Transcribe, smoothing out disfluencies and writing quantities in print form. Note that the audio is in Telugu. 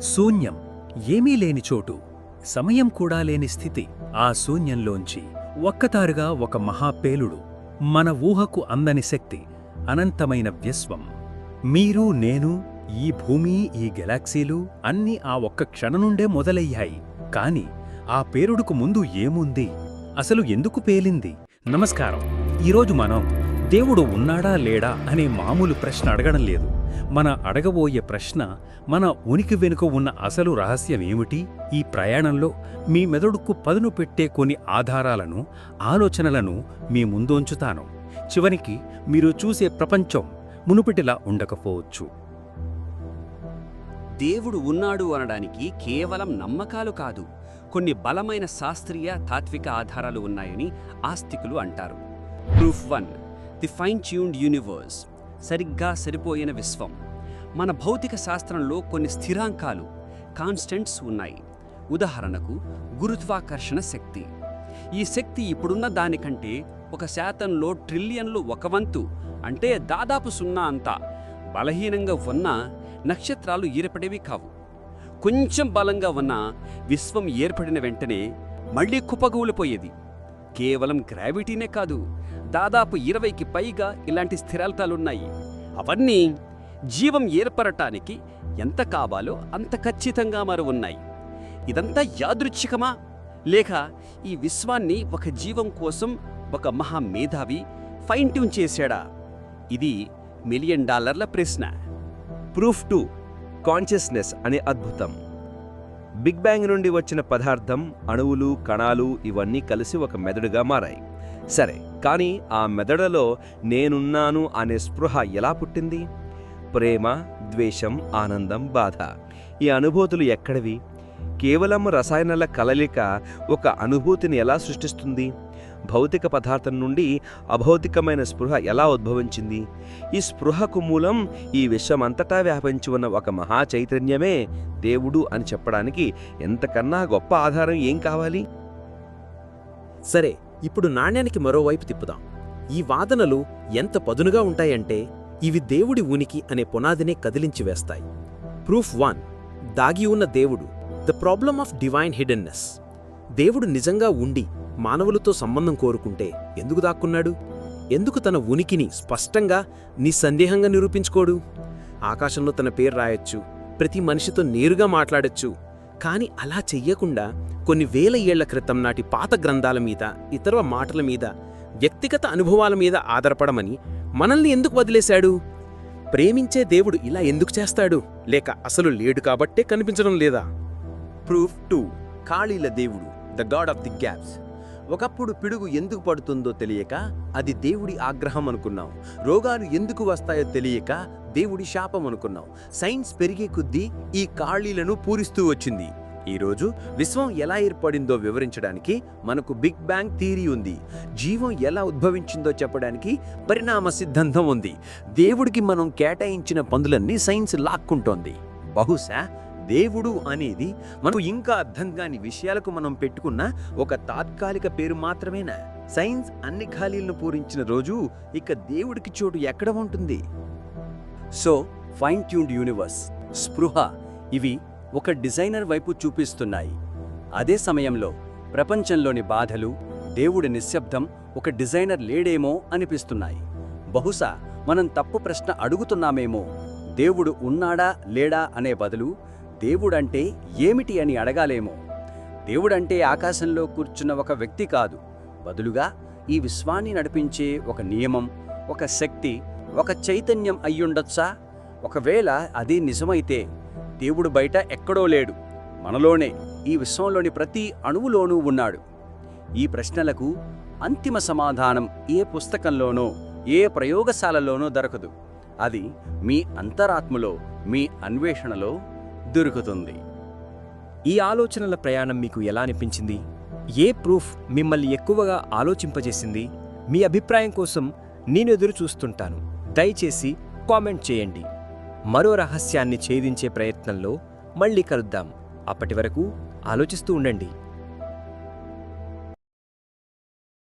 శూన్యం, ఏమీ లేని చోటు, సమయం కూడా లేని స్థితి. ఆ శూన్యంలోంచి ఒక్కతారుగా ఒక మహాపేలుడు, మన ఊహకు అందని శక్తి, అనంతమైన విశ్వం. మీరు, నేను, ఈ భూమి, ఈ గెలాక్సీలు అన్నీ ఆ ఒక్క క్షణం నుండే మొదలయ్యాయి. కాని ఆ పేలుడుకు ముందు ఏముంది? అసలు ఎందుకు పేలింది? నమస్కారం. ఈరోజు మనం దేవుడు ఉన్నాడా లేడా అనే మామూలు ప్రశ్న అడగడం లేదు. మన అడగబోయే ప్రశ్న, మన ఉనికి వెనుక ఉన్న అసలు రహస్యమేమిటి? ఈ ప్రయాణంలో మీ మెదడుకు పదును పెట్టే కొన్ని ఆధారాలను, ఆలోచనలను మీ ముందుంచుతాను. చివరికి మీరు చూసే ప్రపంచం మునుపటిలా ఉండకపోవచ్చు. దేవుడు ఉన్నాడు అనడానికి కేవలం నమ్మకాలు కాదు, కొన్ని బలమైన శాస్త్రీయ తాత్విక ఆధారాలు ఉన్నాయని ఆస్తికులు అంటారు. Proof 1, the fine tuned universe, సరిగ్గా సరిపోయిన విశ్వం. మన భౌతిక శాస్త్రంలో కొన్ని స్థిరాంకాలు, కాన్స్టెంట్స్ ఉన్నాయి. ఉదాహరణకు గురుత్వాకర్షణ శక్తి. ఈ శక్తి ఇప్పుడున్న దానికంటే 1% ట్రిలియన్లు 1/1, అంటే దాదాపు 0 అంతా బలహీనంగా ఉన్న నక్షత్రాలు ఏర్పడేవి కావు. కొంచెం బలంగా ఉన్న విశ్వం ఏర్పడిన వెంటనే మళ్లీ కుప్పగూలిపోయేది. కేవలం గ్రావిటీనే కాదు, దాదాపు 20కి పైగా ఇలాంటి స్థిరాంకాలున్నాయి. అవన్నీ జీవం ఏర్పడటానికి ఎంత కావాలో అంత ఖచ్చితంగా మరి ఉన్నాయి. ఇదంతా యాదృచ్ఛికమా, లేక ఈ విశ్వాన్ని ఒక జీవం కోసం ఒక మహామేధావి ఫైన్ ట్యూన్ చేశాడా? ఇది $1 మిలియన్ ప్రశ్న. ప్రూఫ్ 2, కాన్షియస్నెస్ అనే అద్భుతం. బిగ్ బ్యాంగ్ నుండి వచ్చిన పదార్థం, అణువులు, కణాలు ఇవన్నీ కలిసి ఒక మెదడుగా మారాయి. సరే, కానీ ఆ మెదడులో నేనున్నాను అనే స్పృహ ఎలా పుట్టింది? ప్రేమ, ద్వేషం, ఆనందం, బాధ, ఈ అనుభూతులు ఎక్కడివి? కేవలం రసాయనాల కలయిక ఒక అనుభూతిని ఎలా సృష్టిస్తుంది? భౌతిక పదార్థం నుండి అభౌతికమైన స్పృహ ఎలా ఉద్భవించింది? ఈ స్పృహకు మూలం ఈ విశ్వమంతటా వ్యాపించి ఉన్న ఒక మహా చైతన్యమే దేవుడు అని చెప్పడానికి ఎంతకన్నా గొప్ప ఆధారం ఏం కావాలి? సరే, ఇప్పుడు నాణ్యానికి మరోవైపు తిప్పుదాం. ఈ వాదనలు ఎంత పదునుగా ఉంటాయంటే ఇవి దేవుడి ఉనికి అనే పునాదినే కదిలించి వేస్తాయి. ప్రూఫ్ 1, దాగి ఉన్న దేవుడు, ద ప్రాబ్లమ్ ఆఫ్ డివైన్ హిడెన్నెస్. దేవుడు నిజంగా ఉండి మానవులతో సంబంధం కోరుకుంటే ఎందుకు దాక్కున్నాడు? ఎందుకు తన ఉనికిని స్పష్టంగా, నిస్సందేహంగా నిరూపించుకోడు? ఆకాశంలో తన పేరు రాయొచ్చు, ప్రతి మనిషితో నేరుగా మాట్లాడొచ్చు. కాని అలా చెయ్యకుండా కొన్ని వేల ఏళ్ల క్రితం నాటి పాత గ్రంథాల మీద, ఇతర మాటల మీద, వ్యక్తిగత అనుభవాల మీద ఆధారపడమని మనల్ని ఎందుకు వదిలేశాడు? ప్రేమించే దేవుడు ఇలా ఎందుకు చేస్తాడు? లేక అసలు లేడు కాబట్టే కనిపించడం లేదా? ప్రూఫ్ 2, ఖాళీల దేవుడు, the God of the gaps. ఒకప్పుడు పిడుగు ఎందుకు పడుతుందో తెలియక అది దేవుడి ఆగ్రహం అనుకున్నాం. రోగాలు ఎందుకు వస్తాయో తెలియక దేవుడి శాపం అనుకున్నాం. సైన్స్ పెరిగే కొద్దీ ఈ ఖాళీలను పూరిస్తూ వచ్చింది. ఈరోజు విశ్వం ఎలా ఏర్పడిందో వివరించడానికి మనకు బిగ్ బ్యాంగ్ థియరీ ఉంది. జీవం ఎలా ఉద్భవించిందో చెప్పడానికి పరిణామ సిద్ధాంతం ఉంది. దేవుడికి మనం కేటాయించిన పనులన్నీ సైన్స్ లాక్కుంటోంది. బహుశా దేవుడు అనేది మనకు ఇంకా అర్థం కాని విషయాలకు మనం పెట్టుకున్న ఒక తాత్కాలిక పేరు మాత్రమేనా? సైన్స్ అన్ని ఖాళీలను పూరించిన రోజు ఇక దేవుడికి చోటు ఎక్కడ ఉంటుంది? సో ఫైన్ ట్యూన్డ్ యూనివర్స్, స్పృహ, ఇవి ఒక డిజైనర్ వైపు చూపిస్తున్నాయి. అదే సమయంలో ప్రపంచంలోని బాధలు, దేవుడి నిశ్శబ్దం ఒక డిజైనర్ లేడేమో అనిపిస్తున్నాయి. బహుశా మనం తప్పు ప్రశ్న అడుగుతున్నామేమో. దేవుడు ఉన్నాడా లేడా అనే బదులు దేవుడంటే ఏమిటి అని అడగాలేమో. దేవుడంటే ఆకాశంలో కూర్చున్న ఒక వ్యక్తి కాదు, బదులుగా ఈ విశ్వాన్ని నడిపించే ఒక నియమం, ఒక శక్తి, ఒక చైతన్యం అయ్యుండొచ్చా? ఒకవేళ అది నిజమైతే దేవుడు బయట ఎక్కడో లేడు, మనలోనే, ఈ విశ్వంలోని ప్రతి అణువులోనూ ఉన్నాడు. ఈ ప్రశ్నలకు అంతిమ సమాధానం ఏ పుస్తకంలోనో, ఏ ప్రయోగశాలలోనో దొరకదు. అది మీ అంతరాత్మలో, మీ అన్వేషణలో దొరుకుతుంది. ఈ ఆలోచనల ప్రయాణం మీకు ఎలా అనిపించింది? ఏ ప్రూఫ్ మిమ్మల్ని ఎక్కువగా ఆలోచింపజేసింది? మీ అభిప్రాయం కోసం నేను ఎదురు చూస్తుంటాను. దయచేసి కామెంట్ చేయండి. మరో రహస్యాన్ని ఛేదించే ప్రయత్నంలో మళ్ళీ కలుద్దాం. అప్పటి వరకు ఆలోచిస్తూ ఉండండి.